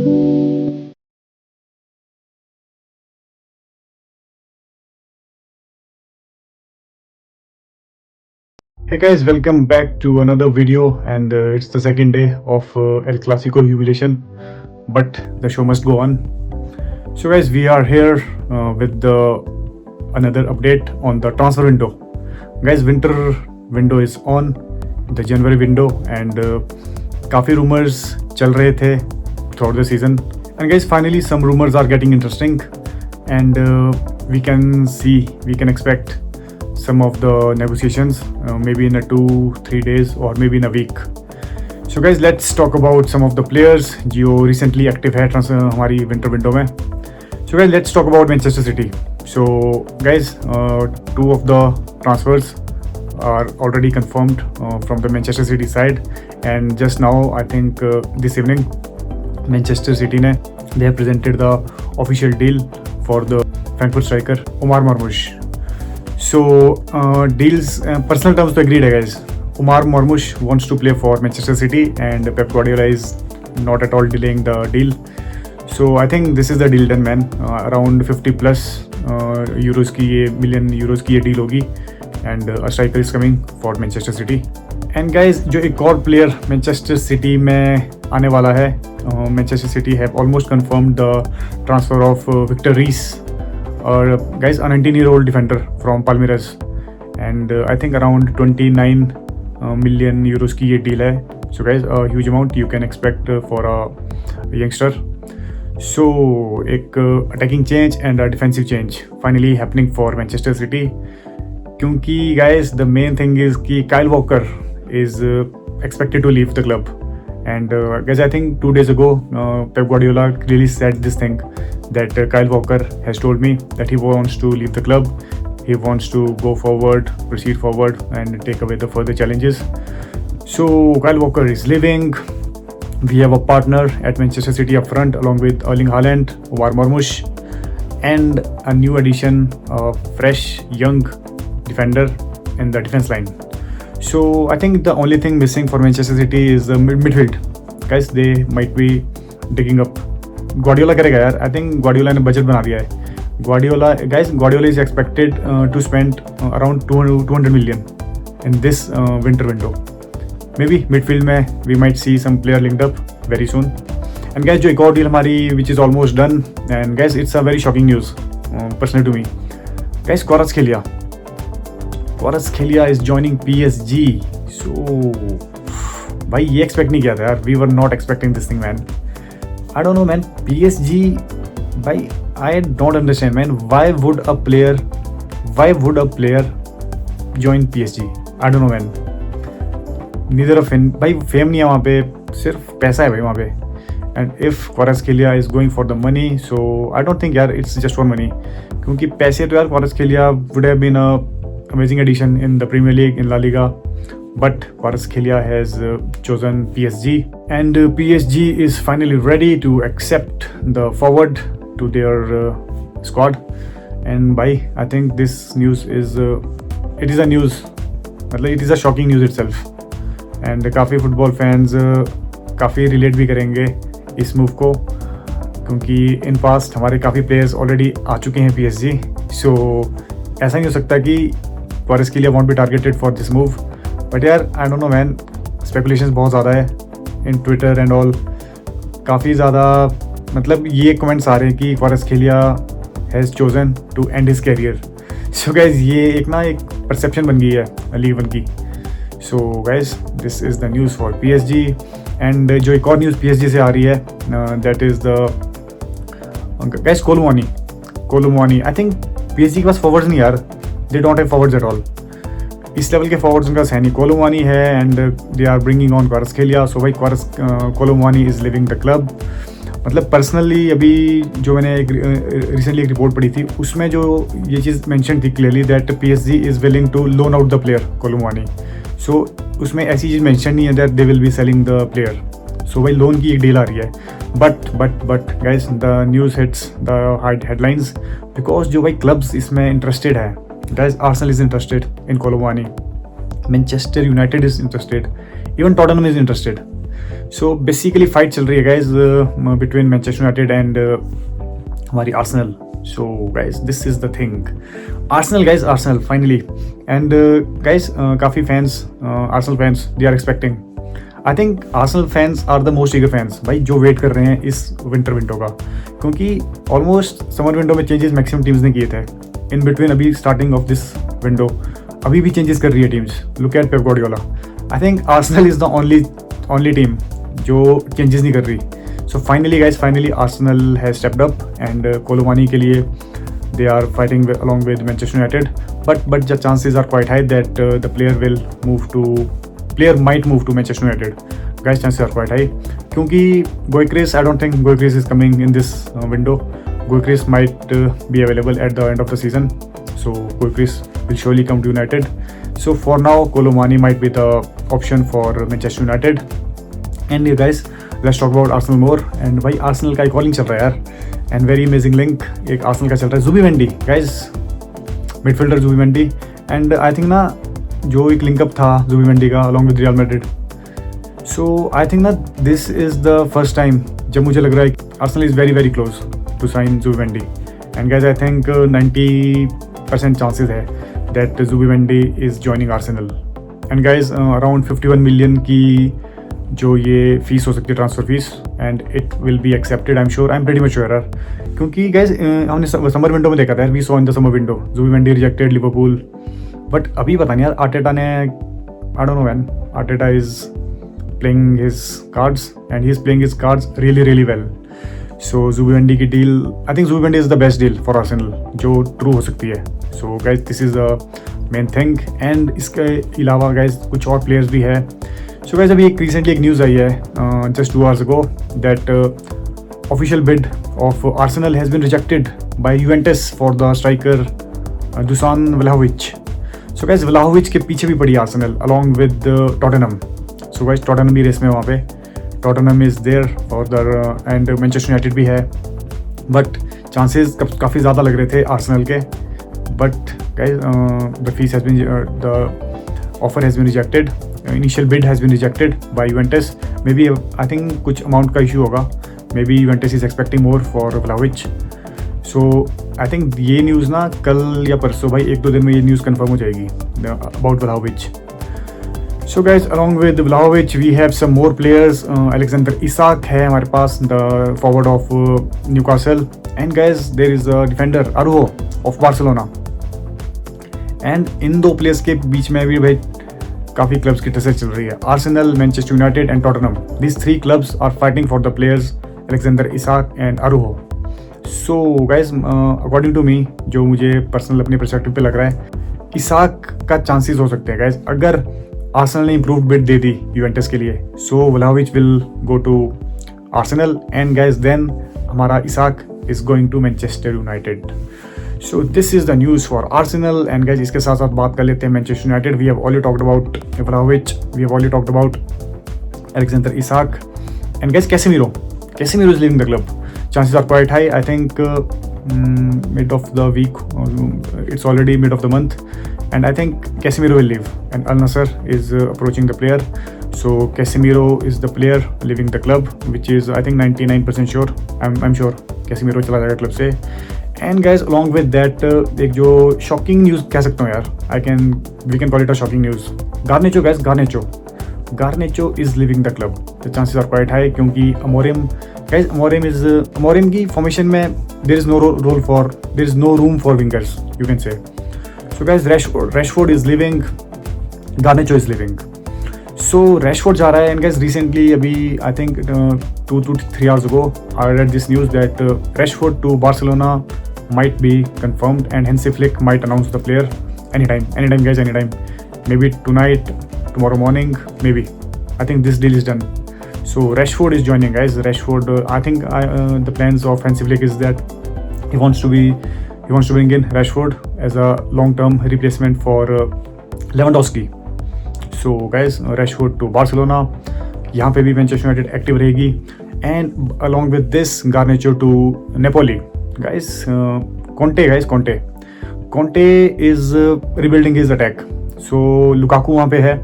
Hey guys, welcome back to another video, and it's the second day of El Clasico jubilation, but the show must go on. So guys, we are here with another update on the transfer window. Guys, winter window is on, the January window, and काफ़ी rumors चल रहे थे throughout the season. And guys, finally some rumors are getting interesting, and we can expect some of the negotiations maybe in a 2-3 days or maybe in a week. So guys, let's talk about some of the players जो recently active है हमारी winter window में. So guys, let's talk about Manchester City. So guys, two of the transfers are already confirmed from the Manchester City side, and just now I think this evening Manchester City they have presented the official deal for the Frankfurt striker Omar Marmoush. So deals, personal terms to agreed है guys. Omar Marmoush wants to play for Manchester City, and Pep Guardiola is not at all delaying the deal. So I think this is the deal done, man. Around 50 plus euros की ये million euros की ये deal होगी, and a striker is coming for Manchester City. And guys, जो एक और player Manchester City में आने वाला है, Manchester City have almost confirmed the transfer of Victor Reis. Guys, a 19-year-old defender from Palmeiras, and I think around 29 million euros की ये deal है. So guys, a huge amount you can expect for a youngster. So एक attacking change and a defensive change finally happening for Manchester City, क्योंकि guys the main thing is कि Kyle Walker is expected to leave the club. And guys, I think 2 days ago, Pep Guardiola clearly said this thing that Kyle Walker has told me that he wants to leave the club. He wants to go forward, proceed forward, and take away the further challenges. So Kyle Walker is leaving. We have a partner at Manchester City up front, along with Erling Haaland, Omar Marmoush, and a new addition, a fresh young defender in the defense line. So I think the only thing missing for Manchester City is the midfield. Guys, they might be digging up. Guardiola करेगा यार. I think Guardiola ने budget बना दिया है. Guardiola is expected to spend around 200 million in this winter window. Maybe midfield में we might see some player linked up very soon. And guys, जो एक और deal हमारी which is almost done, and guys, it's a very shocking news personally to me. Guys, Kvaratskhelia is joining PSG. So भाई ये expect नहीं किया था यार. We were not expecting this thing, man. I don't know, man. PSG, भाई I don't understand, man. Why would a player join PSG? I don't know, man. Neither of him, भाई fame नहीं है वहाँ पे, सिर्फ पैसा है भाई वहाँ पे. And if Kvaratskhelia is going for the money, so I don't think यार it's just for money. क्योंकि पैसे तो यार Kvaratskhelia would have been a amazing addition in the Premier League, in La Liga. But Kvaratskhelia has chosen PSG, and PSG is finally ready to accept the forward to their squad. And I think this news is it is a news, मतलब it is a shocking news itself. And काफ़ी football fans काफ़ी relate भी करेंगे इस move को, क्योंकि in past हमारे काफ़ी प्लेयर्स ऑलरेडी आ चुके हैं PSG. सो ऐसा नहीं हो सकता कि Kvaratskhelia won't be targeted for this move. But यार I don't know man, speculations बहुत ज़्यादा है इन ट्विटर एंड ऑल. काफ़ी ज़्यादा मतलब ये कमेंट्स आ रहे हैं कि Kvaratskhelia has chosen to end his career. So guys ये एक परसेप्शन बन गई है लीग वन की. So guys this is the news for PSG. And जो एक और न्यूज़ PSG से आ रही है, that is the guys Kolo Muani. I think PSG के पास फॉरवर्ड्स नहीं यार, they don't have forwards at all. इस लेवल के फॉरवर्ड्स उनका सैनी कोलोमुआनी है, and they are bringing on Kvaratskhelia. सो भाई कोलोमुआनी इज़ लिविंग द क्लब. मतलब पर्सनली अभी जो मैंने रिसेंटली एक रिपोर्ट पढ़ी थी, उसमें जो ये चीज़ मेंशन थी clearly that PSG is willing to loan out the player Kolo Muani. So उसमें ऐसी चीज़ मेंशन नहीं है that they will be selling the player. So भाई लोन की एक डील आ रही है. But guys, the news hits the headlines because जो भाई क्लब्स इसमें इंटरेस्टेड है. Guys, Arsenal is interested in Kolomuani. Manchester United is interested. Even Tottenham is interested. So basically fight चल रही है guys between Manchester United and हमारी Arsenal. So guys, this is the thing. Arsenal finally. And guys, काफ़ी fans, Arsenal fans, they are expecting. I think Arsenal fans are the most eager fans. भाई जो wait कर रहे हैं इस window का, क्योंकि ऑलमोस्ट समर विंडो में चेंजेस मैक्सिमम टीम्स ने किए थे. इन बिटवीन अभी स्टार्टिंग ऑफ दिस विंडो अभी भी चेंजेस कर रही है teams. Look at Pep Guardiola. I think Arsenal is the only team जो चेंजेस नहीं कर रही. So finally guys, Arsenal has stepped up and Kolomani के लिए they are fighting along with Manchester United, but the chances are quite high that the player might move to Manchester United. Guys, chances are quite high क्योंकि Gyökeres, I don't think Gyökeres is coming in this window. Gyökeres might be available at the end of the season, so Gyökeres will surely come to United. So for now Kolomani might be the option for Manchester United. And you guys, let's talk about Arsenal more. And भाई Arsenal का एक calling चल रहा है यार, and very amazing link एक Arsenal का चल रहा है. Zubimendi guys, midfielder Zubimendi. And I think ना जो एक लिंकअप था Zubimendi का along with Real Madrid. So I think ना this is the first time जब मुझे लग रहा है Arsenal is very close to sign Zubimendi. And guys, I think 90% chances है that Zubimendi is joining Arsenal. And guys, around 51 million की जो ये फीस हो सकती है, transfer fees, and it will be accepted. I am pretty much sure यार, क्योंकि guys हमने समर विंडो में देखा था यार, we saw in the summer window Zubimendi rejected Liverpool. But अभी पता नहीं यार, आर्टेटा ने, I don't know man, Arteta is playing his cards and he is playing his cards really well. So Zubimendi की deal, I think Zubimendi is the best deal for Arsenal जो true हो सकती है. So guys this is the main thing. And इसके अलावा guys कुछ और players भी है. सो गाइस, अभी रिसेंटली एक न्यूज़ आई है just 2 hours ago that official bid of Arsenal has been rejected by Juventus for the striker Dusan Vlahovic. So guys, Vlahovic के पीछे भी पड़ी Arsenal along with Tottenham. So guys, Tottenham भी race में वहाँ पे, Tottenham is there for the and Manchester United भी है. But chances काफ़ी ज़्यादा लग रहे थे Arsenal के. But guys, the fees has been the offer has been rejected. Initial bid has been rejected by Juventus. Maybe I think कुछ amount का issue होगा. Maybe Juventus is expecting more for Vlahovic. So I think ये news ना कल या परसों भाई 1-2 दिन में ये न्यूज़ कंफर्म हो जाएगी about Vlahovic. So guys, along with Vlahovic we have some more players. Alexander Isak है हमारे पास, the forward of Newcastle. And guys, there is a defender Araujo of Barcelona. And इन दो प्लेयर्स के बीच में भी भाई काफ़ी क्लब्स की टक्कर चल रही है. Arsenal, Manchester United and Tottenham, these 3 clubs are fighting for the players Alexander Isak and Araujo. So guys, according to me, जो मुझे पर्सनल अपने पर्सपेक्टिव पे लग रहा है, इसाक का चांसेस हो सकते हैं गाइज अगर आर्सेनल ने इम्प्रूव्ड बिड दे दी यूवेंटस के लिए. So Vlahovic will go to Arsenal and guys then हमारा Isak is going to Manchester United. So this is the news for Arsenal. And guys, इसके साथ साथ बात कर लेते हैं Manchester United. We have already talked about Vlahovic. We have already talked about Alexander Isak. And guys, Casemiro is leaving the club. Chances are quite high. I think mid of the week. It's already mid of the month. And I think Casemiro will leave. And Al Nassr is approaching the player. So Casemiro is the player leaving the club, which is I think 99% sure. I'm sure Casemiro चला जाएगा club से. And guys along with that एक जो shocking news कह सकता हूँ यार, we can call it a shocking news. Garnacho guys, Garnacho is leaving the club. The chances are quite high क्योंकि अमोरिम की फॉर्मेशन में there is no room for wingers, you can say. So guys Rashford is leaving, Garnacho is leaving. So Rashford जा रहा है. And guys recently अभी I think 2 to 3 hours ago I read this news that Rashford to Barcelona might be confirmed and Hansi Flick might announce the player anytime guys, anytime. Maybe tonight, tomorrow morning, maybe. I think this deal is done. So Rashford is joining guys. Rashford, I think the plans of Hansi Flick is that he wants to bring in Rashford as a long-term replacement for Lewandowski. So guys, Rashford to Barcelona. यहाँ पे भी Manchester United active रहेगी. And along with this Garnacho to Napoli. Guys Conte is rebuilding his attack. So Lukaku वहाँ पे है.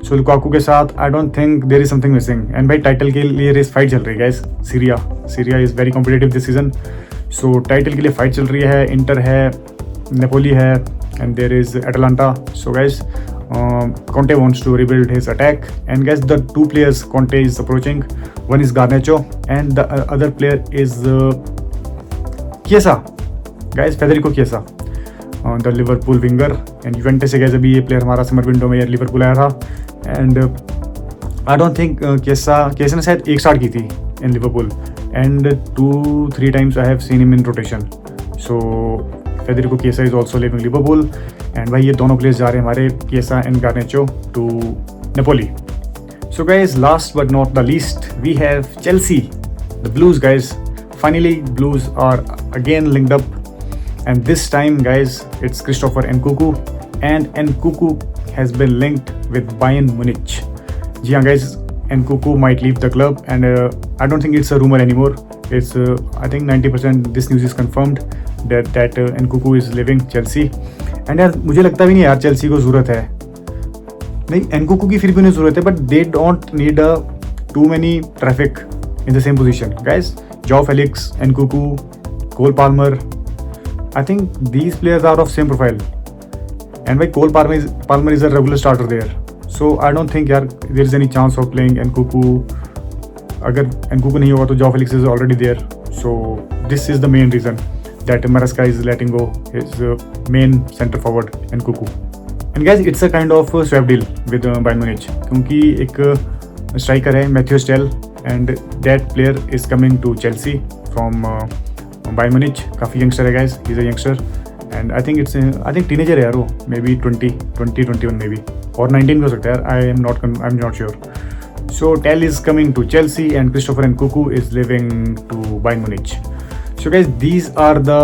So Lukaku के साथ I don't think there is something missing. And भाई टाइटल के लिए रेस फाइट चल रही है guys. Serie A is very competitive this season. So title के लिए फाइट चल रही है। इंटर है, नेपोली है, and there is Atalanta. So guys Conte wants to rebuild his attack, and guys, the two players Conte is approaching. One is Garnacho, and the other player is Chiesa. Guys, Federico Chiesa, the Liverpool winger. And Juventus से guys अभी ये player हमारा summer window में यार Liverpool आया था, and I don't think Chiesa ने शायद एक स्टार्ट की थी in Liverpool, and 2-3 times I have seen him in rotation. So Federico Chiesa is also leaving Liverpool. And भाई ये दोनों प्लेयर्स जा रहे हैं हमारे, Chiesa and Garnacho, to Napoli. So guys, last but not the least, we have Chelsea, the Blues guys. Finally Blues are again linked up, and this time guys it's Christopher Nkunku, and Nkunku has been linked with Bayern Munich. जी हाँ guys, Nkunku might leave the club, and I don't think it's a rumour anymore. It's I think 90% this news is confirmed that Nkunku is leaving Chelsea. And यार मुझे लगता भी नहीं यार Chelsea को ज़रूरत है, नहीं Nkunku की फिर भी नहीं ज़रूरत है, but they don't need too many traffic in the same position. Guys, Joao Felix, Nkunku, Cole Palmer, I think these players are of same profile. And by Cole Palmer is a regular starter there. So I don't think यार there is any chance of playing Nkunku. अगर एनकुकू नहीं होगा तो Joao Felix is already there. So this is the main reason that Maresca is letting go his main center forward Nkunku. And guys, it's a kind of swap deal with Bayern Munich, क्योंकि एक striker है Mathys Tel, and that player is coming to Chelsea from Bayern Munich. काफ़ी youngster है guys, he is a youngster, and I think teenager है यार वो, may be 20-21 may be, और 19 भी हो सकता है यार, I am not sure. So Tell is coming to Chelsea and Christopher Nkunku is leaving to Bayern Munich. So guys, these are the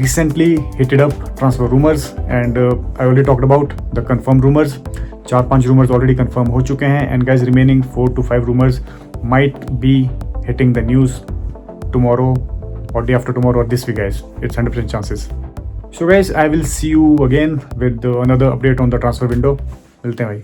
recently heated up transfer rumors, and I already talked about the confirmed rumors. 4-5 rumors already confirmed हो चुके हैं, and guys remaining 4 to 5 rumors might be hitting the news tomorrow or day after tomorrow or this week guys. It's 100% chances. So guys, I will see you again with another update on the transfer window. मिलते हैं भाई.